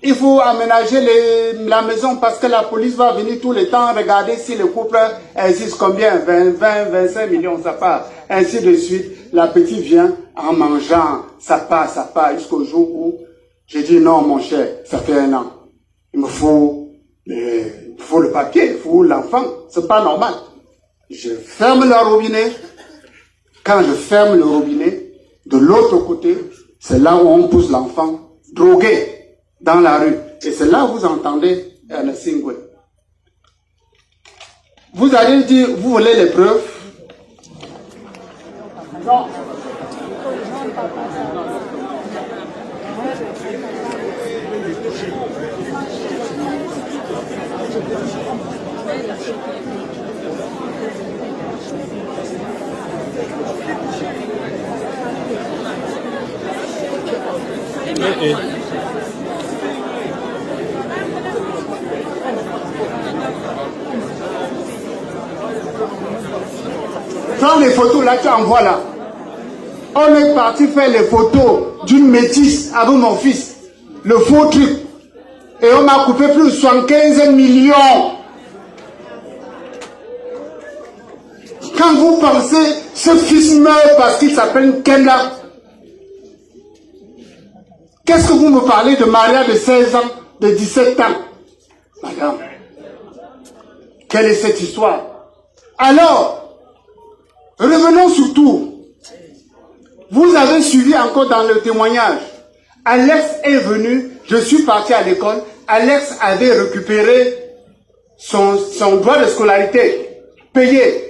il faut aménager la maison parce que la police va venir tout le temps regarder si le couple existe combien, 20, 25 millions, ça part. Ainsi de suite, la petite vient en mangeant, ça part jusqu'au jour où j'ai dit non mon cher, ça fait 1 an. Il me faut le papier, il faut l'enfant, c'est pas normal. Je ferme le robinet. Quand je ferme le robinet, de l'autre côté, c'est là où on pousse l'enfant drogué dans la rue. Et c'est là où vous entendez Ernest Singwe. Vous allez dire, vous voulez les preuves? Non. Prends les photos là, tu envoies là. On est parti faire les photos d'une métisse avec mon fils. Le faux truc. Et on m'a coupé plus de 75 millions. Quand vous pensez, ce fils meurt parce qu'il s'appelle Kenda. Qu'est-ce que vous me parlez de Maria de 16 ans, de 17 ans? Madame, quelle est cette histoire? Alors, revenons surtout. Vous avez suivi encore dans le témoignage. Alex est venu, je suis parti à l'école. Alex avait récupéré son droit de scolarité payé.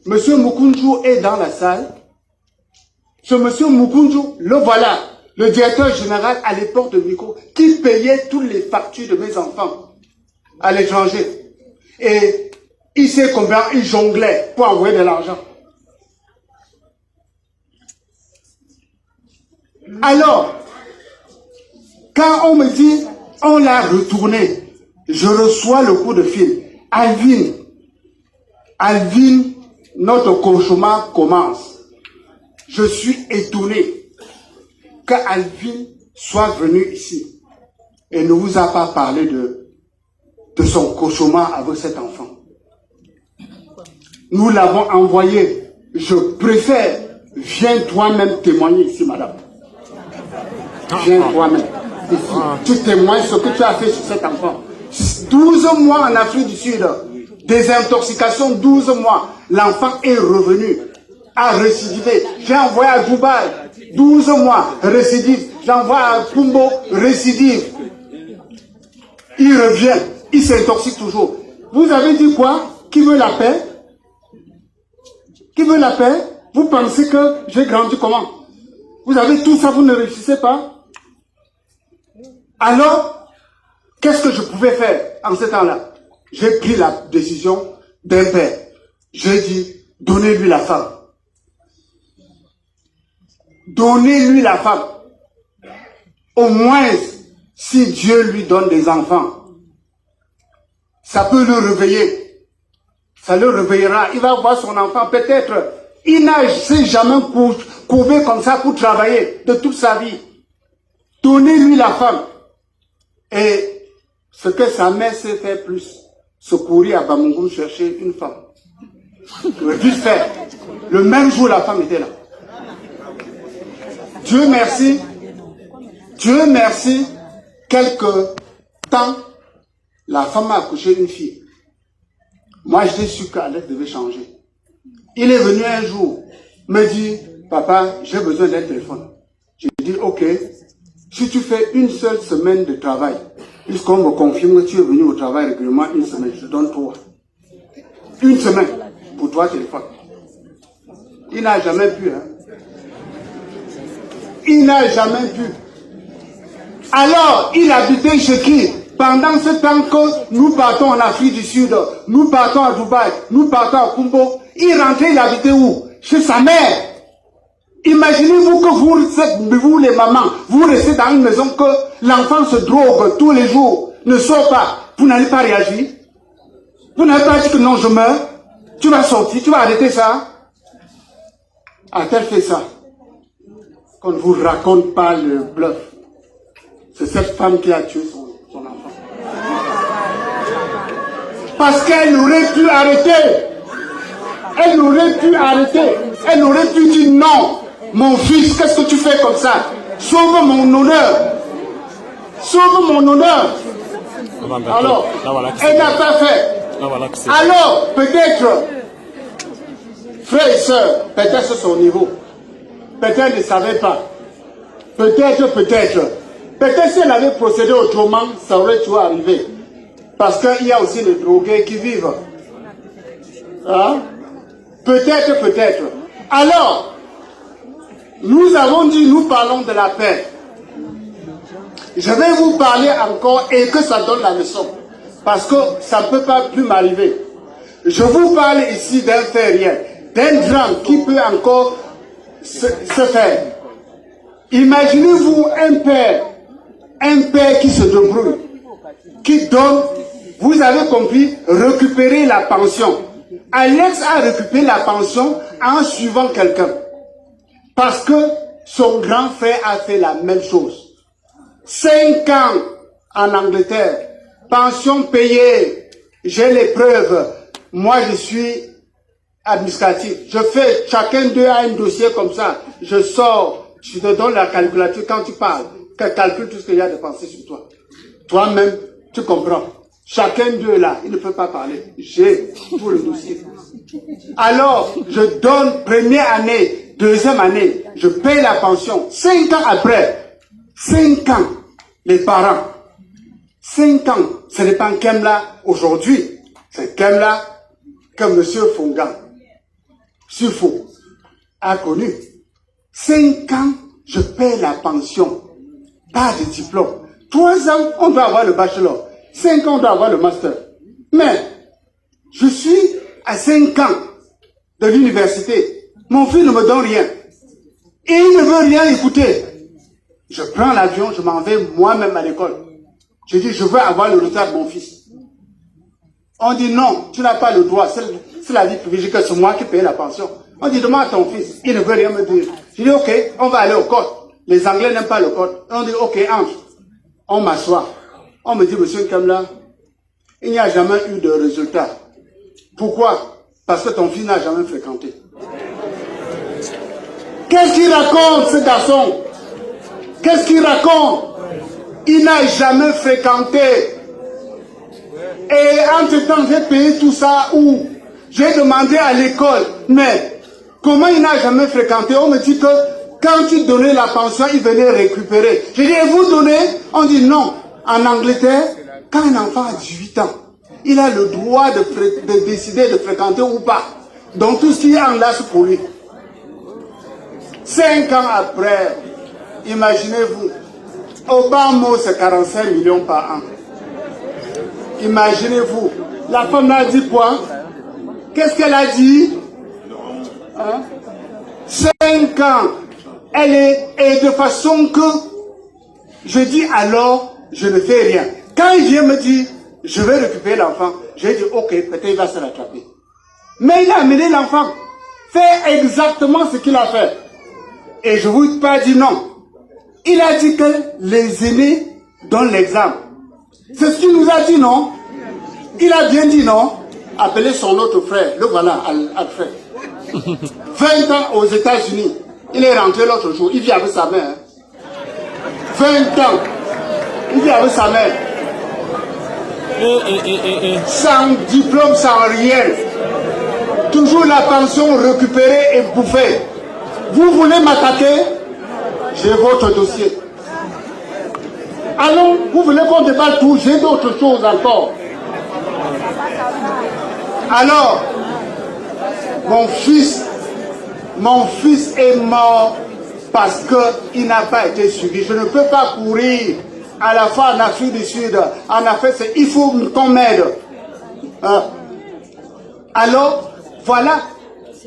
Monsieur Mukunju est dans la salle. Ce monsieur Mukunju, le voilà, le directeur général à l'époque de Miko, qui payait toutes les factures de mes enfants à l'étranger. Et il sait combien il jonglait pour envoyer de l'argent. Alors, quand on me dit, on l'a retourné, je reçois le coup de fil. Alvin, notre cauchemar commence. Je suis étonné que Alvin soit venu ici et ne vous a pas parlé de son cauchemar avec cet enfant. Nous l'avons envoyé. Je préfère, viens toi-même témoigner ici, madame. Viens toi-même. Tu témoignes ce que tu as fait sur cet enfant. 12 mois en Afrique du Sud. Désintoxication, 12 mois. L'enfant est revenu. A récidivé. J'ai envoyé à Dubaï. 12 mois. Récidive. J'envoie à Kumbo. Récidive. Il revient. Il s'intoxique toujours. Vous avez dit quoi? Qui veut la paix? Qui veut la paix? Vous pensez que j'ai grandi comment? Vous avez tout ça, vous ne réussissez pas? Alors, qu'est-ce que je pouvais faire en ce temps-là? J'ai pris la décision d'un père. J'ai dit, donnez-lui la femme. Donnez-lui la femme. Au moins, si Dieu lui donne des enfants, ça peut le réveiller. Ça le réveillera. Il va voir son enfant. Peut-être, il n'a jamais couvé comme ça pour travailler de toute sa vie. Donnez-lui la femme. Et ce que sa mère sait faire plus, se courir à Bamungou chercher une femme. Vite fait. Le même jour, la femme était là. Dieu merci, quelque temps, la femme a accouché une fille. Moi, j'étais sûr qu'Alex devait changer. Il est venu un jour, me dit, papa, j'ai besoin d'un téléphone. Je lui dis, ok, si tu fais une seule semaine de travail, puisqu'on me confirme que tu es venu au travail régulièrement une semaine, je donne 3. Une semaine pour 3 téléphones. Il n'a jamais pu, hein. Il n'a jamais pu. Alors, il habitait chez qui? Pendant ce temps que nous partons en Afrique du Sud, nous partons à Dubaï, nous partons à Kumbo, il rentrait, il habitait où? Chez sa mère. Imaginez-vous que vous les mamans, vous restez dans une maison que l'enfant se drogue tous les jours, ne sort pas. Vous n'allez pas réagir? Vous n'allez pas dit que non, je meurs? Tu vas sortir, tu vas arrêter ça? A-t-elle fait ça? Qu'on ne vous raconte pas le bluff. C'est cette femme qui a tué Parce qu'elle aurait pu arrêter. Elle aurait pu arrêter. Elle aurait pu dire non. Mon fils, qu'est-ce que tu fais comme ça? Sauve mon honneur. Sauve mon honneur. Alors, elle n'a pas fait. Alors, peut-être, frères et sœurs, peut-être c'est son niveau. Peut-être elle ne savait pas. Peut-être. Peut-être si elle avait procédé autrement, ça aurait tout arrivé. Parce qu'il y a aussi les drogués qui vivent. Hein? Peut-être. Alors, nous avons dit, nous parlons de la paix. Je vais vous parler encore et que ça donne la leçon. Parce que ça ne peut pas plus m'arriver. Je vous parle ici d'un fait réel, d'un drame qui peut encore se faire. Imaginez-vous un père qui se débrouille, qui donne, vous avez compris, récupérer la pension. Alex a récupéré la pension en suivant quelqu'un. Parce que son grand frère a fait la même chose. 5 ans en Angleterre, pension payée, j'ai les preuves. Moi, je suis administratif. Je fais, chacun d'eux a un dossier comme ça. Je sors, je te donne la calculatrice quand tu parles. Calcule tout ce qu'il y a de pensé sur toi. Toi-même, tu comprends. Chacun d'eux là, il ne peut pas parler. J'ai tout le dossier. Alors, je donne première année, deuxième année, je paye la pension. 5 ans après, 5 ans, les parents, 5 ans, ce n'est pas Kemla aujourd'hui, c'est Kemla que M. Fongan, Sufo, a connu. 5 ans, je paye la pension, pas de diplôme. 3 ans, on doit avoir le bachelor. 5 ans, on doit avoir le master. Mais, je suis à 5 ans de l'université. Mon fils ne me donne rien. Et il ne veut rien écouter. Je prends l'avion, je m'en vais moi-même à l'école. Je dis, je veux avoir le retard de mon fils. On dit, non, tu n'as pas le droit. C'est la vie privilégiée que c'est moi qui paye la pension. On dit, demande à ton fils. Il ne veut rien me dire. Je dis, ok, on va aller au code. Les Anglais n'aiment pas le code. On dit, ok, entre. On m'assoit. On me dit, monsieur Kamla, il n'y a jamais eu de résultat. Pourquoi? Parce que ton fils n'a jamais fréquenté. Qu'est-ce qu'il raconte, ce garçon? Qu'est-ce qu'il raconte? Il n'a jamais fréquenté. Et entre-temps, j'ai payé tout ça où? J'ai demandé à l'école, mais comment il n'a jamais fréquenté? On me dit que quand tu donnais la pension, il venait récupérer. J'ai dit, et vous donnez? On dit non. En Angleterre, quand un enfant a 18 ans, il a le droit de décider de fréquenter ou pas. Donc tout ce qui est en là, c'est pour lui. 5 ans après, imaginez-vous, Obama, c'est 45 millions par an. Imaginez-vous, la femme a dit quoi? Qu'est-ce qu'elle a dit? 5 ans. Elle est, et de façon que, je dis alors, je ne fais rien. Quand il vient me dire, je vais récupérer l'enfant, j'ai dit, ok, peut-être il va se rattraper. Mais il a amené l'enfant, faire exactement ce qu'il a fait. Et je ne vous pas dit non. Il a dit que les aînés donnent l'exemple. C'est ce qu'il nous a dit, non? Il a bien dit, non? Appelez son autre frère, le voilà, Alfred. 20 ans aux États-Unis. Il est rentré l'autre jour, il vit avec sa mère. 20 ans. Il vit avec sa mère. Sans diplôme, sans rien. Toujours la pension récupérée et bouffée. Vous voulez m'attaquer? J'ai votre dossier. Allons, vous voulez qu'on débatte tout? J'ai d'autres choses encore. Alors, mon fils est mort parce qu'il n'a pas été suivi. Je ne peux pas courir à la fois en Afrique du Sud, en Afrique, il faut qu'on m'aide. Alors, voilà,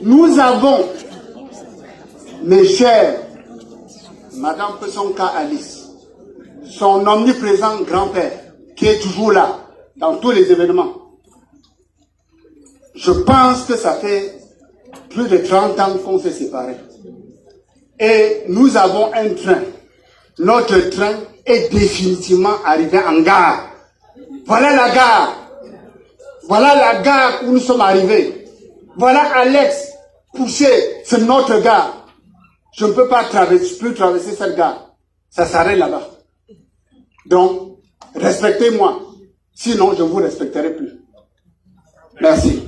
nous avons, mes chers, Madame Pesonka Alice, son omniprésent grand-père, qui est toujours là, dans tous les événements. Je pense que ça fait plus de 30 ans qu'on s'est séparés. Et nous avons un train. Notre train est définitivement arrivé en gare. Voilà la gare. Voilà la gare où nous sommes arrivés. Voilà Alex Pouchet, c'est notre gare. Je ne peux pas traverser cette gare. Ça s'arrête là-bas. Donc, respectez-moi. Sinon, je ne vous respecterai plus. Merci.